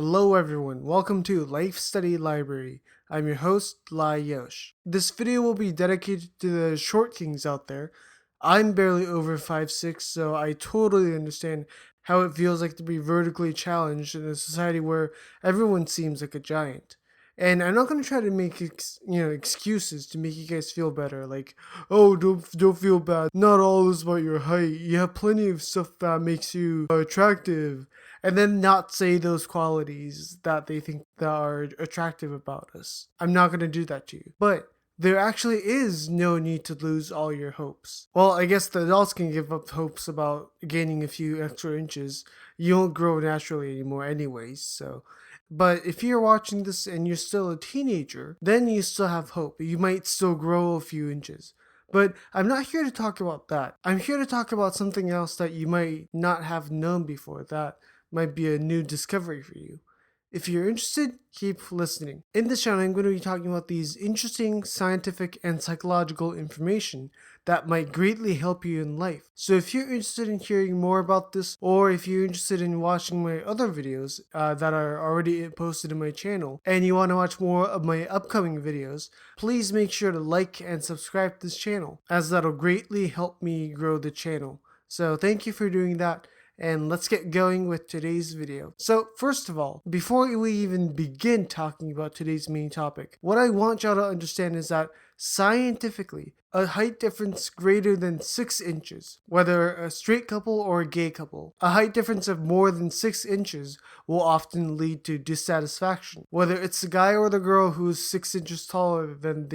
Hello everyone, welcome to Life Study Library. I'm your host, Lai Yosh. This video will be dedicated to the short kings out there. I'm barely over 5'6", so I totally understand how it feels like to be vertically challenged in a society where everyone seems like a giant. And I'm not going to try to make excuses to make you guys feel better, like, oh, don't feel bad. Not all is about your height. You have plenty of stuff that makes you attractive, and then not say those qualities that they think that are attractive about us. I'm not going to do that to you. But there actually is no need to lose all your hopes. Well, I guess the adults can give up hopes about gaining a few extra inches. You won't grow naturally anymore anyways, so. But if you're watching this and you're still a teenager, then you still have hope. You might still grow a few inches. But I'm not here to talk about that. I'm here to talk about something else that you might not have known before that might be a new discovery for you. If you're interested, keep listening. In this channel, I'm going to be talking about these interesting scientific and psychological information that might greatly help you in life. So if you're interested in hearing more about this, or if you're interested in watching my other videos that are already posted in my channel, and you want to watch more of my upcoming videos, please make sure to like and subscribe to this channel, as that'll greatly help me grow the channel. So thank you for doing that. And let's get going with today's video. So first of all, before we even begin talking about today's main topic, what I want y'all to understand is that scientifically, a height difference greater than 6 inches, whether a straight couple or a gay couple, a height difference of more than 6 inches will often lead to dissatisfaction. Whether it's the guy or the girl who's 6 inches taller than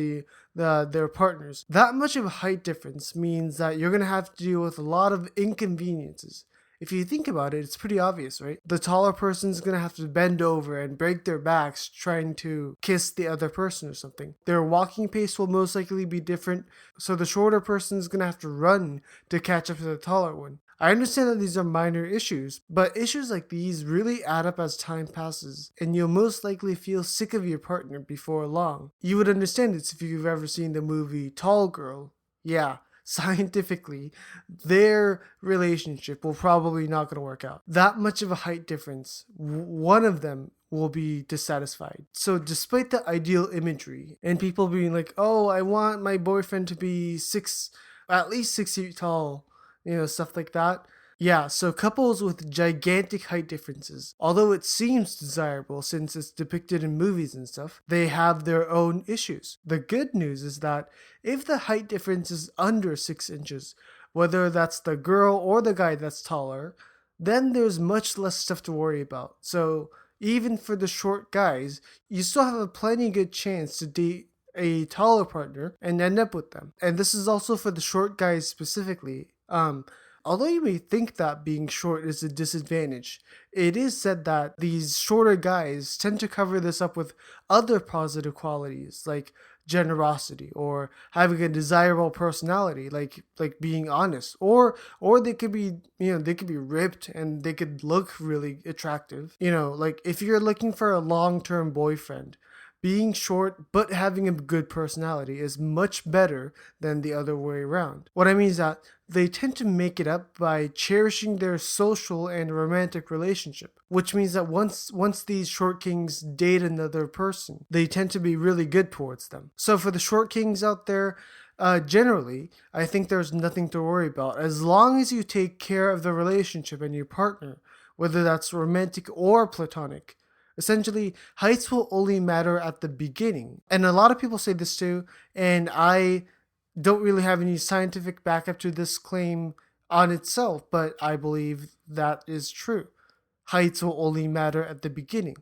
their partners, that much of a height difference means that you're going to have to deal with a lot of inconveniences. If you think about it, it's pretty obvious, right? The taller person's gonna have to bend over and break their backs trying to kiss the other person or something. Their walking pace will most likely be different, so the shorter person's gonna have to run to catch up to the taller one. I understand that these are minor issues, but issues like these really add up as time passes, and you'll most likely feel sick of your partner before long. You would understand this if you've ever seen the movie Tall Girl. Yeah. Scientifically, their relationship will probably not going to work out. That much of a height difference, one of them will be dissatisfied. So despite the ideal imagery and people being like, oh, I want my boyfriend to be at least 6 feet tall, stuff like that. Yeah, so couples with gigantic height differences, although it seems desirable since it's depicted in movies and stuff, they have their own issues. The good news is that if the height difference is under 6 inches, whether that's the girl or the guy that's taller, then there's much less stuff to worry about. So even for the short guys, you still have a plenty good chance to date a taller partner and end up with them. And this is also for the short guys specifically. Although you may think that being short is a disadvantage, it is said that these shorter guys tend to cover this up with other positive qualities like generosity or having a desirable personality, like being honest, or they could be ripped and they could look really attractive. Like if you're looking for a long-term boyfriend, being short but having a good personality is much better than the other way around. What I mean is that they tend to make it up by cherishing their social and romantic relationship, which means that once these short kings date another person, they tend to be really good towards them. So for the short kings out there, generally, I think there's nothing to worry about as long as you take care of the relationship and your partner, whether that's romantic or platonic. Essentially, heights will only matter at the beginning. And a lot of people say this too, and I don't really have any scientific backup to this claim on itself, but I believe that is true. Heights will only matter at the beginning.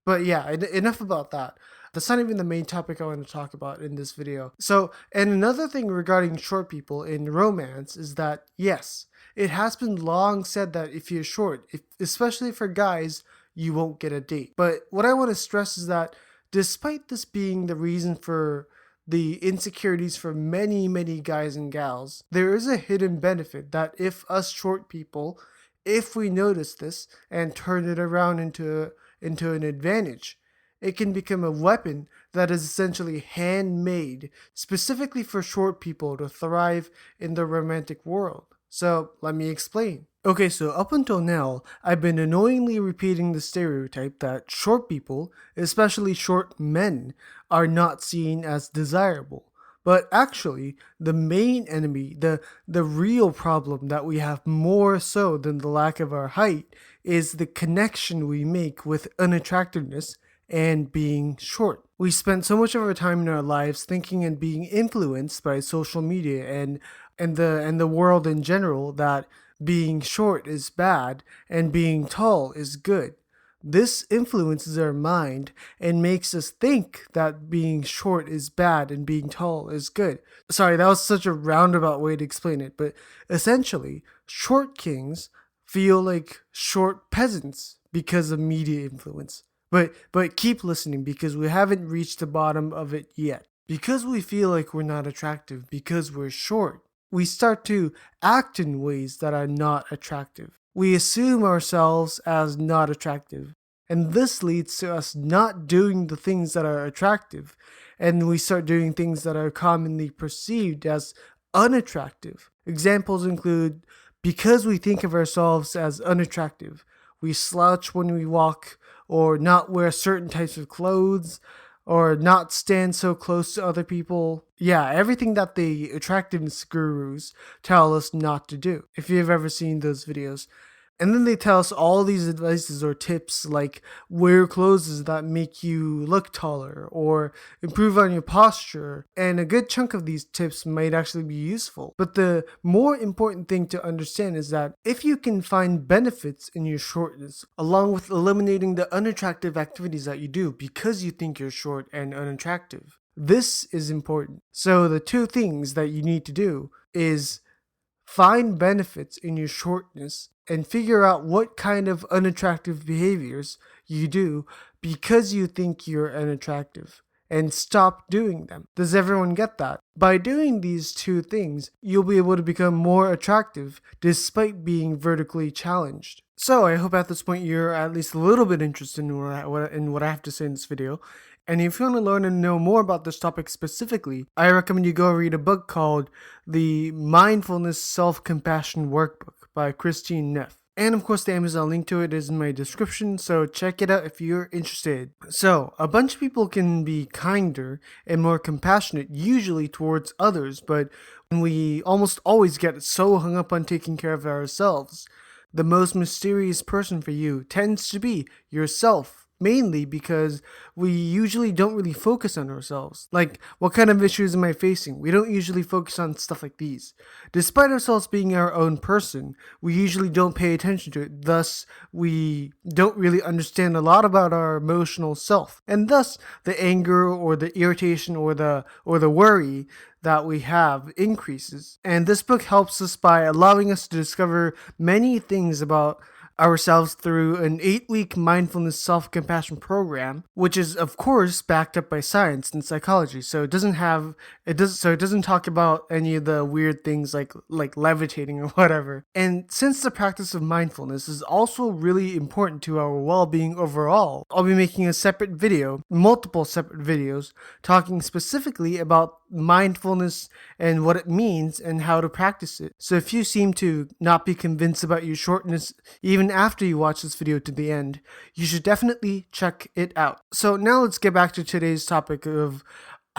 But yeah, enough about that. That's not even the main topic I want to talk about in this video. So, and another thing regarding short people in romance is that, yes, it has been long said that if you're short, especially for guys, you won't get a date. But what I want to stress is that despite this being the reason for the insecurities for many, many guys and gals, there is a hidden benefit that if us short people, if we notice this and turn it around into an advantage, it can become a weapon that is essentially handmade specifically for short people to thrive in the romantic world. So let me explain. Okay, so up until now, I've been annoyingly repeating the stereotype that short people, especially short men, are not seen as desirable. But actually, the main enemy, the real problem that we have more so than the lack of our height, is the connection we make with unattractiveness and being short. We spend so much of our time in our lives thinking and being influenced by social media and the world in general that being short is bad and being tall is good. This influences our mind and makes us think that being short is bad and being tall is good. Sorry, that was such a roundabout way to explain it, but essentially, short kings feel like short peasants because of media influence. But keep listening because we haven't reached the bottom of it yet. Because we feel like we're not attractive because we're short, we start to act in ways that are not attractive. We assume ourselves as not attractive, and this leads to us not doing the things that are attractive, and we start doing things that are commonly perceived as unattractive. Examples include because we think of ourselves as unattractive, we slouch when we walk, or not wear certain types of clothes, or not stand so close to other people. Yeah, everything that the attractiveness gurus tell us not to do, if you've ever seen those videos. And then they tell us all these advices or tips like wear clothes that make you look taller or improve on your posture. And a good chunk of these tips might actually be useful. But the more important thing to understand is that if you can find benefits in your shortness, along with eliminating the unattractive activities that you do because you think you're short and unattractive, this is important. So the two things that you need to do is find benefits in your shortness and figure out what kind of unattractive behaviors you do because you think you're unattractive and stop doing them. Does everyone get that? By doing these two things, you'll be able to become more attractive despite being vertically challenged. So I hope at this point you're at least a little bit interested in what I have to say in this video. And if you want to learn and know more about this topic specifically, I recommend you go read a book called The Mindfulness Self-Compassion Workbook by Christine Neff. And of course, the Amazon link to it is in my description, so check it out if you're interested. So, a bunch of people can be kinder and more compassionate usually towards others, but we almost always get so hung up on taking care of ourselves. The most mysterious person for you tends to be yourself. Mainly because we usually don't really focus on ourselves. Like, what kind of issues am I facing? We don't usually focus on stuff like these. Despite ourselves being our own person, we usually don't pay attention to it. Thus, we don't really understand a lot about our emotional self. And thus, the anger or the irritation or the worry that we have increases. And this book helps us by allowing us to discover many things about ourselves through an 8-week mindfulness self-compassion program, which is of course backed up by science and psychology. So it doesn't talk about any of the weird things like levitating or whatever. And since the practice of mindfulness is also really important to our well-being overall, I'll be making a separate video, multiple separate videos, talking specifically about mindfulness and what it means and how to practice it. So if you seem to not be convinced about your shortness even after you watch this video to the end, you should definitely check it out. So now let's get back to today's topic of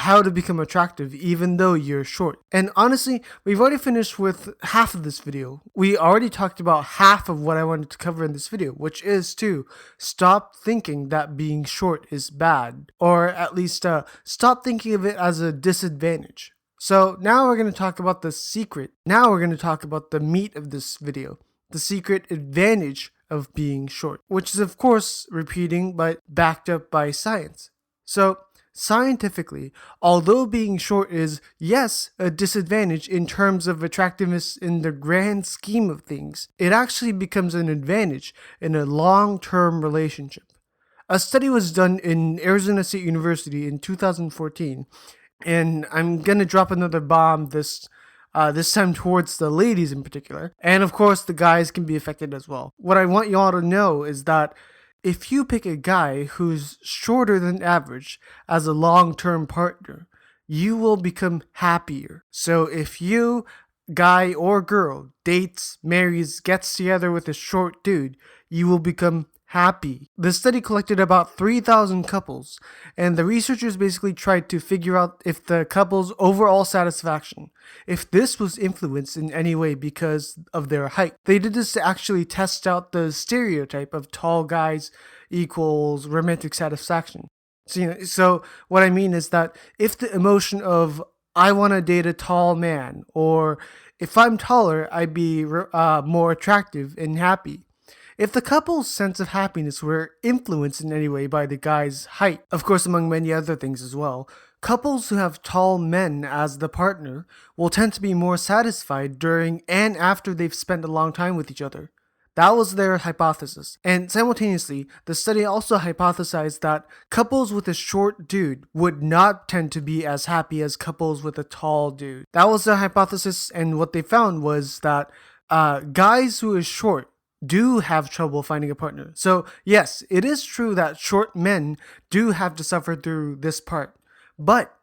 how to become attractive even though you're short. And honestly, we've already finished with half of this video. We already talked about half of what I wanted to cover in this video, which is to stop thinking that being short is bad, or at least stop thinking of it as a disadvantage. So now we're going to talk about the secret. Now we're going to talk about the meat of this video, the secret advantage of being short, which is of course repeating but backed up by science. So scientifically, although being short is, yes, a disadvantage in terms of attractiveness in the grand scheme of things, it actually becomes an advantage in a long-term relationship. A study was done in Arizona State University in 2014, and I'm gonna drop another bomb this time towards the ladies in particular, and of course the guys can be affected as well. What I want y'all to know is that if you pick a guy who's shorter than average as a long-term partner, you will become happier. So if you guy or girl dates, marries, gets together with a short dude, you will become happy. The study collected about 3,000 couples, and the researchers basically tried to figure out if the couple's overall satisfaction, if this was influenced in any way because of their height. They did this to actually test out the stereotype of tall guys equals romantic satisfaction. So what I mean is that if the emotion of I want to date a tall man, or if I'm taller, I'd be more attractive and happy. If the couple's sense of happiness were influenced in any way by the guy's height, of course, among many other things as well, couples who have tall men as the partner will tend to be more satisfied during and after they've spent a long time with each other. That was their hypothesis. And simultaneously, the study also hypothesized that couples with a short dude would not tend to be as happy as couples with a tall dude. That was their hypothesis, and what they found was that guys who are short do have trouble finding a partner. So yes, it is true that short men do have to suffer through this part. But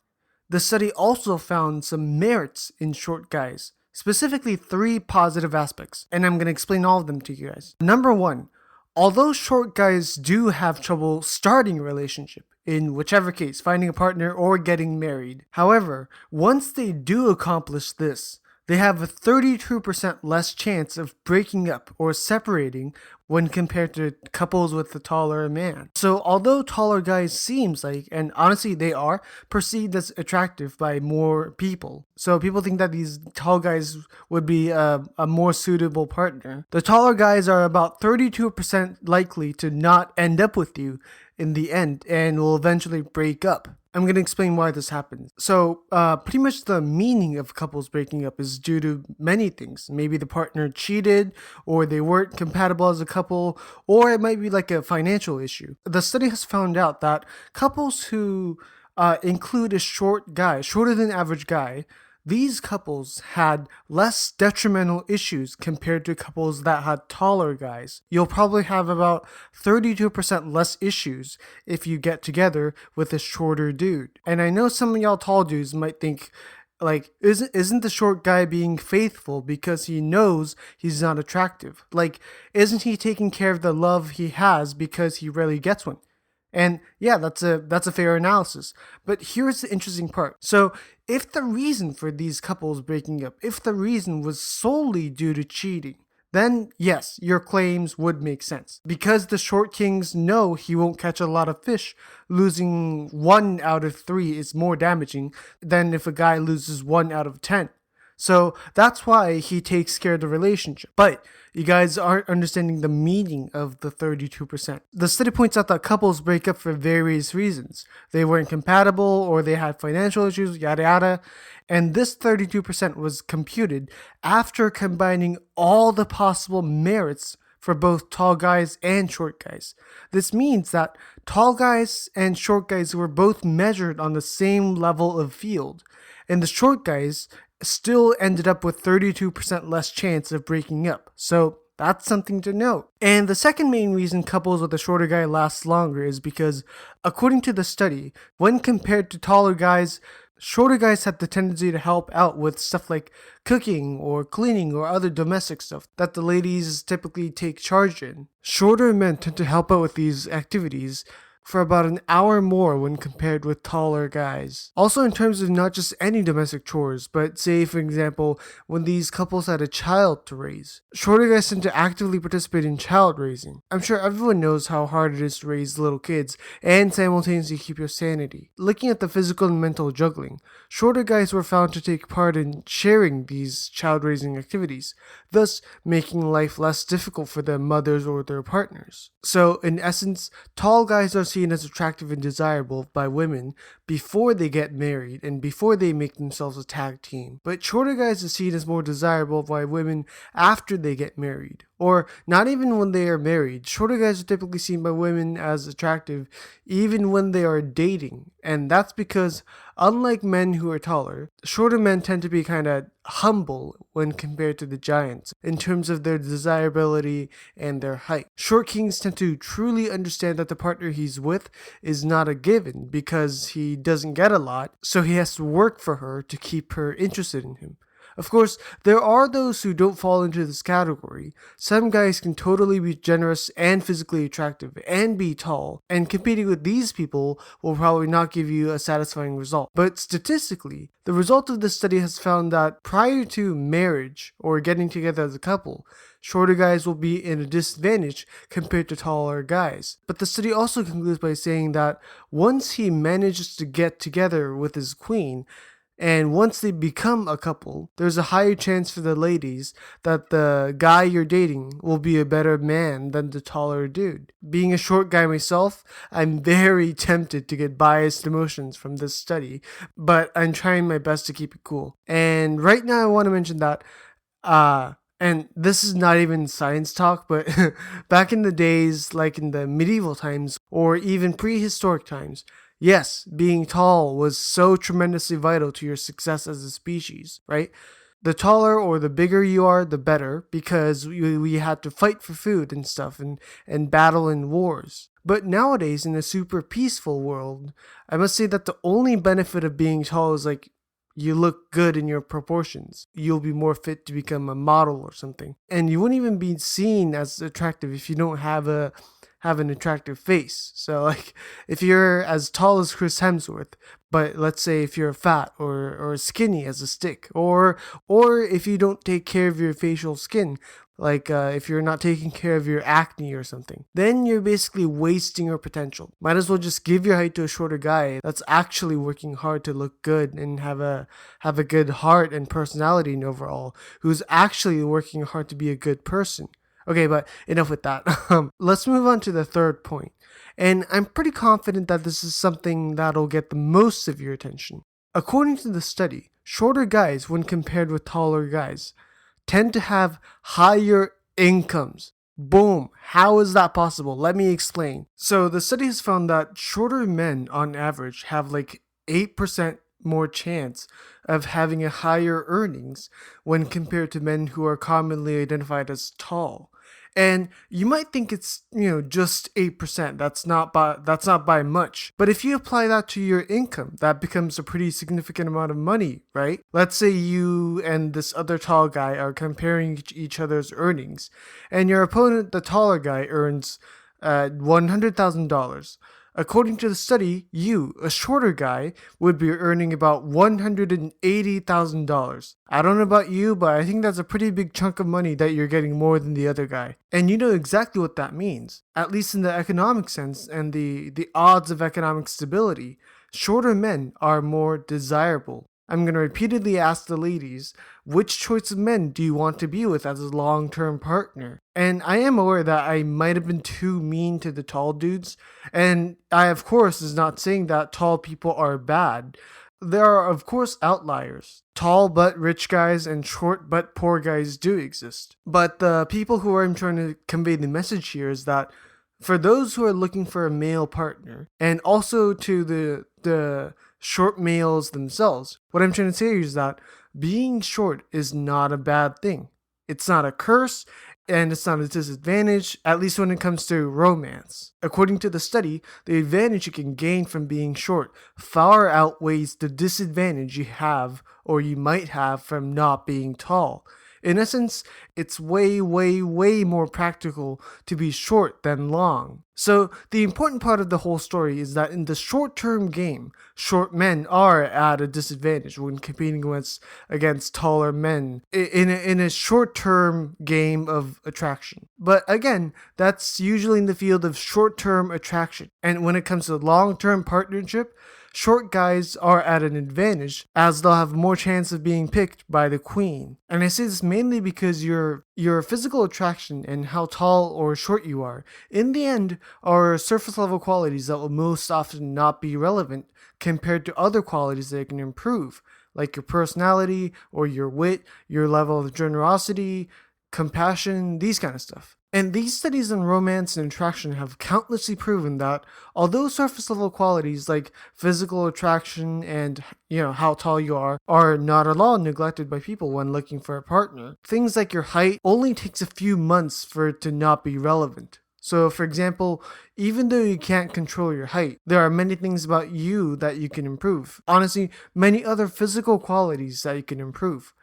the study also found some merits in short guys. Specifically 3 positive aspects, and I'm going to explain all of them to you guys. Number 1, although short guys do have trouble starting a relationship, in whichever case, finding a partner or getting married. However, once they do accomplish this, they have a 32% less chance of breaking up or separating when compared to couples with a taller man. So although taller guys seems like, and honestly they are, perceived as attractive by more people. So people think that these tall guys would be a more suitable partner. The taller guys are about 32% likely to not end up with you in the end and will eventually break up. I'm going to explain why this happens. So, pretty much the meaning of couples breaking up is due to many things. Maybe the partner cheated, or they weren't compatible as a couple, or it might be like a financial issue. The study has found out that couples who include a short guy, shorter than average guy, these couples had less detrimental issues compared to couples that had taller guys. You'll probably have about 32% less issues if you get together with a shorter dude. And I know some of y'all tall dudes might think, like, isn't the short guy being faithful because he knows he's not attractive? Like, isn't he taking care of the love he has because he rarely gets one? And yeah, that's a fair analysis. But here's the interesting part. So if the reason for these couples breaking up, if the reason was solely due to cheating, then yes, your claims would make sense. Because the short kings know he won't catch a lot of fish, losing 1 out of 3 is more damaging than if a guy loses 1 out of 10. So that's why he takes care of the relationship. But you guys aren't understanding the meaning of the 32%. The study points out that couples break up for various reasons. They weren't compatible, or they had financial issues, yada yada. And this 32% was computed after combining all the possible merits for both tall guys and short guys. This means that tall guys and short guys were both measured on the same level of field, and the short guys still ended up with 32% less chance of breaking up. So that's something to note. And the second main reason couples with a shorter guy last longer is because, according to the study, when compared to taller guys, shorter guys have the tendency to help out with stuff like cooking or cleaning or other domestic stuff that the ladies typically take charge in. Shorter men tend to help out with these activities for about an hour more when compared with taller guys. Also, in terms of not just any domestic chores, but say, for example, when these couples had a child to raise. Shorter guys tend to actively participate in child raising. I'm sure everyone knows how hard it is to raise little kids and simultaneously keep your sanity. Looking at the physical and mental juggling, shorter guys were found to take part in sharing these child raising activities, thus making life less difficult for their mothers or their partners. So, in essence, tall guys are seen as attractive and desirable by women before they get married and before they make themselves a tag team. But shorter guys are seen as more desirable by women after they get married. Or not even when they are married. Shorter guys are typically seen by women as attractive even when they are dating. And that's because, unlike men who are taller, shorter men tend to be kind of humble when compared to the giants in terms of their desirability and their height. Short kings tend to truly understand that the partner he's with is not a given because he doesn't get a lot, so he has to work for her to keep her interested in him. Of course, there are those who don't fall into this category. Some guys can totally be generous and physically attractive and be tall, and competing with these people will probably not give you a satisfying result. But statistically, the result of this study has found that prior to marriage or getting together as a couple, shorter guys will be in a disadvantage compared to taller guys. But the study also concludes by saying that once he manages to get together with his queen, and once they become a couple, there's a higher chance for the ladies that the guy you're dating will be a better man than the taller dude. Being a short guy myself, I'm very tempted to get biased emotions from this study, but I'm trying my best to keep it cool. And right now I want to mention that and this is not even science talk, but back in the days, like in the medieval times or even prehistoric times, yes, being tall was so tremendously vital to your success as a species, right? The taller or the bigger you are, the better, because we had to fight for food and stuff and battle in wars. But nowadays, in a super peaceful world, I must say that the only benefit of being tall is like you look good in your proportions. You'll be more fit to become a model or something. And you wouldn't even be seen as attractive if you don't have an attractive face. So like if you're as tall as Chris Hemsworth, but let's say if you're fat or skinny as a stick, or if you don't take care of your facial skin, like if you're not taking care of your acne or something, then you're basically wasting your potential. Might as well just give your height to a shorter guy that's actually working hard to look good and have a good heart and personality and overall, who's actually working hard to be a good person. Okay, but enough with that. Let's move on to the third point. And I'm pretty confident that this is something that'll get the most of your attention. According to the study, shorter guys, when compared with taller guys, tend to have higher incomes. Boom. How is that possible? Let me explain. So the study has found that shorter men on average have like 8% more chance of having a higher earnings when compared to men who are commonly identified as tall. And you might think it's, just 8%. That's not by much. But if you apply that to your income, that becomes a pretty significant amount of money, right? Let's say you and this other tall guy are comparing each other's earnings, and your opponent, the taller guy, earns $100,000. According to the study, you, a shorter guy, would be earning about $180,000. I don't know about you, but I think that's a pretty big chunk of money that you're getting more than the other guy. And you know exactly what that means. At least in the economic sense and the odds of economic stability, shorter men are more desirable. I'm going to repeatedly ask the ladies, which choice of men do you want to be with as a long-term partner? And I am aware that I might have been too mean to the tall dudes, and I of course is not saying that tall people are bad. There are of course outliers. Tall but rich guys and short but poor guys do exist. But the people who I'm trying to convey the message here is that for those who are looking for a male partner, and also to the short males themselves, what I'm trying to say is that being short is not a bad thing. It's not a curse, and it's not a disadvantage, at least when it comes to romance. According to the study, the advantage you can gain from being short far outweighs the disadvantage you have or you might have from not being tall. In essence, it's way, way, way more practical to be short than long. So the important part of the whole story is that in the short-term game, short men are at a disadvantage when competing against taller men in a short-term game of attraction. But again, that's usually in the field of short-term attraction. And when it comes to long-term partnership, short guys are at an advantage as they'll have more chance of being picked by the queen. And I say this mainly because your physical attraction and how tall or short you are, in the end, are surface level qualities that will most often not be relevant compared to other qualities that you can improve, like your personality or your wit, your level of generosity, compassion, these kind of stuff. And these studies on romance and attraction have countlessly proven that although surface level qualities like physical attraction and, how tall you are not at all neglected by people when looking for a partner, things like your height only takes a few months for it to not be relevant. So, for example, even though you can't control your height, there are many things about you that you can improve. Honestly, many other physical qualities that you can improve.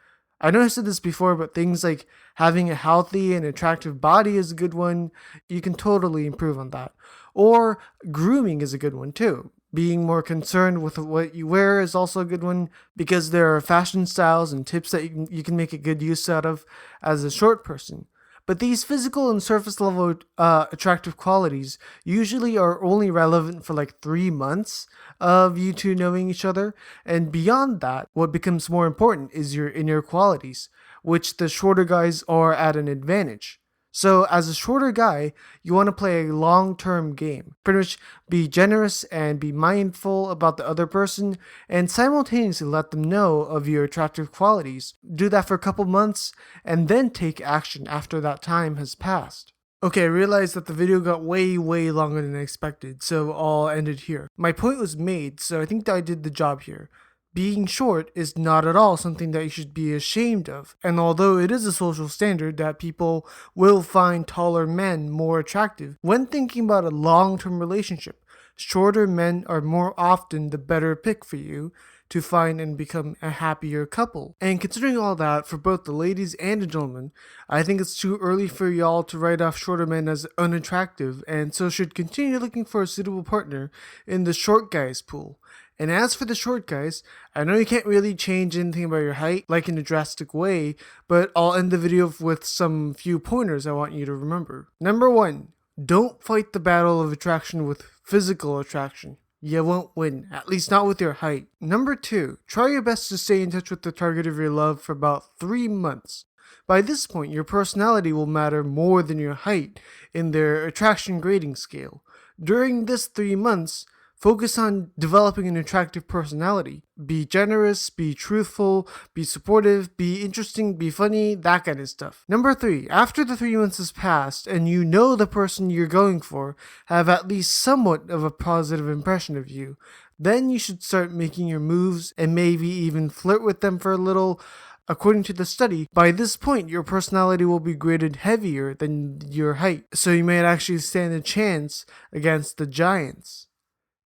I know I said this before, but things like having a healthy and attractive body is a good one. You can totally improve on that. Or grooming is a good one too. Being more concerned with what you wear is also a good one because there are fashion styles and tips that you can make a good use out of as a short person. But these physical and surface level attractive qualities usually are only relevant for like 3 months of you two knowing each other. And beyond that, what becomes more important is your inner qualities, which the shorter guys are at an advantage. So, as a shorter guy, you want to play a long term game. Pretty much be generous and be mindful about the other person and simultaneously let them know of your attractive qualities. Do that for a couple months and then take action after that time has passed. Okay, I realized that the video got way longer than I expected, so I'll end it here. My point was made, so I think that I did the job here. Being short is not at all something that you should be ashamed of, and although it is a social standard that people will find taller men more attractive, when thinking about a long-term relationship, shorter men are more often the better pick for you to find and become a happier couple. And considering all that, for both the ladies and the gentlemen, I think it's too early for y'all to write off shorter men as unattractive, and so should continue looking for a suitable partner in the short guys pool. And as for the short guys, I know you can't really change anything about your height, like in a drastic way, but I'll end the video with some few pointers I want you to remember. Number 1, don't fight the battle of attraction with physical attraction. You won't win, at least not with your height. Number 2, try your best to stay in touch with the target of your love for about 3 months. By this point, your personality will matter more than your height in their attraction grading scale. During this 3 months, focus on developing an attractive personality. Be generous, be truthful, be supportive, be interesting, be funny, that kind of stuff. Number 3, after the 3 months has passed and you know the person you're going for have at least somewhat of a positive impression of you, then you should start making your moves and maybe even flirt with them for a little. According to the study, by this point your personality will be graded heavier than your height, so you might actually stand a chance against the giants.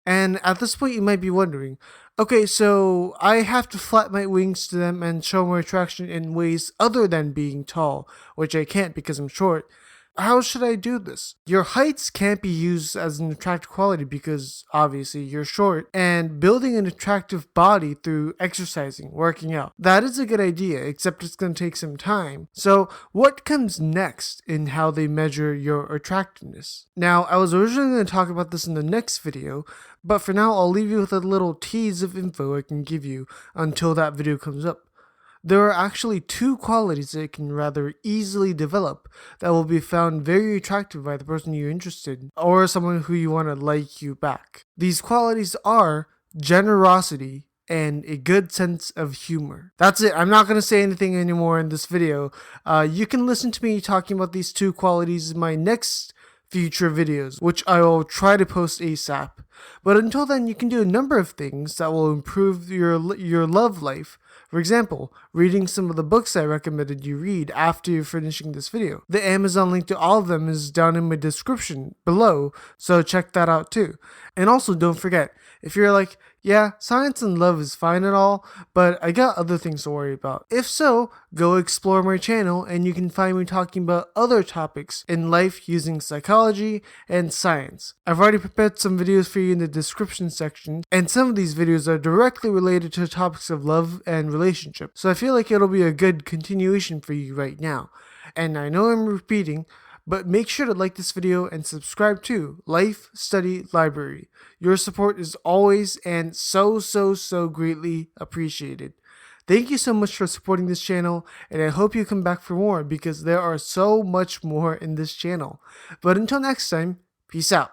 And at this point you might be wondering, okay, so I have to flap my wings to them and show more attraction in ways other than being tall, which I can't because I'm short. How should I do this? Your heights can't be used as an attractive quality because obviously you're short, and building an attractive body through exercising, working out. That is a good idea, except it's going to take some time. So what comes next in how they measure your attractiveness? Now, I was originally going to talk about this in the next video, but for now I'll leave you with a little tease of info I can give you until that video comes up. There are actually 2 qualities that you can rather easily develop that will be found very attractive by the person you're interested in, or someone who you want to like you back. These qualities are generosity and a good sense of humor. That's it. I'm not going to say anything anymore in this video. You can listen to me talking about these 2 qualities in my next future videos, which I will try to post ASAP. But until then, you can do a number of things that will improve your love life. For example, reading some of the books I recommended you read after you're finishing this video. The Amazon link to all of them is down in my description below, so check that out too. And also don't forget, if you're like, yeah, science and love is fine and all, but I got other things to worry about. If so, go explore my channel and you can find me talking about other topics in life using psychology and science. I've already prepared some videos for you in the description section, and some of these videos are directly related to topics of love and relationship, so I feel like it'll be a good continuation for you right now. And I know I'm repeating, but make sure to like this video and subscribe to Life Study Library. Your support is always and so greatly appreciated. Thank you so much for supporting this channel, and I hope you come back for more because there are so much more in this channel. But until next time, peace out.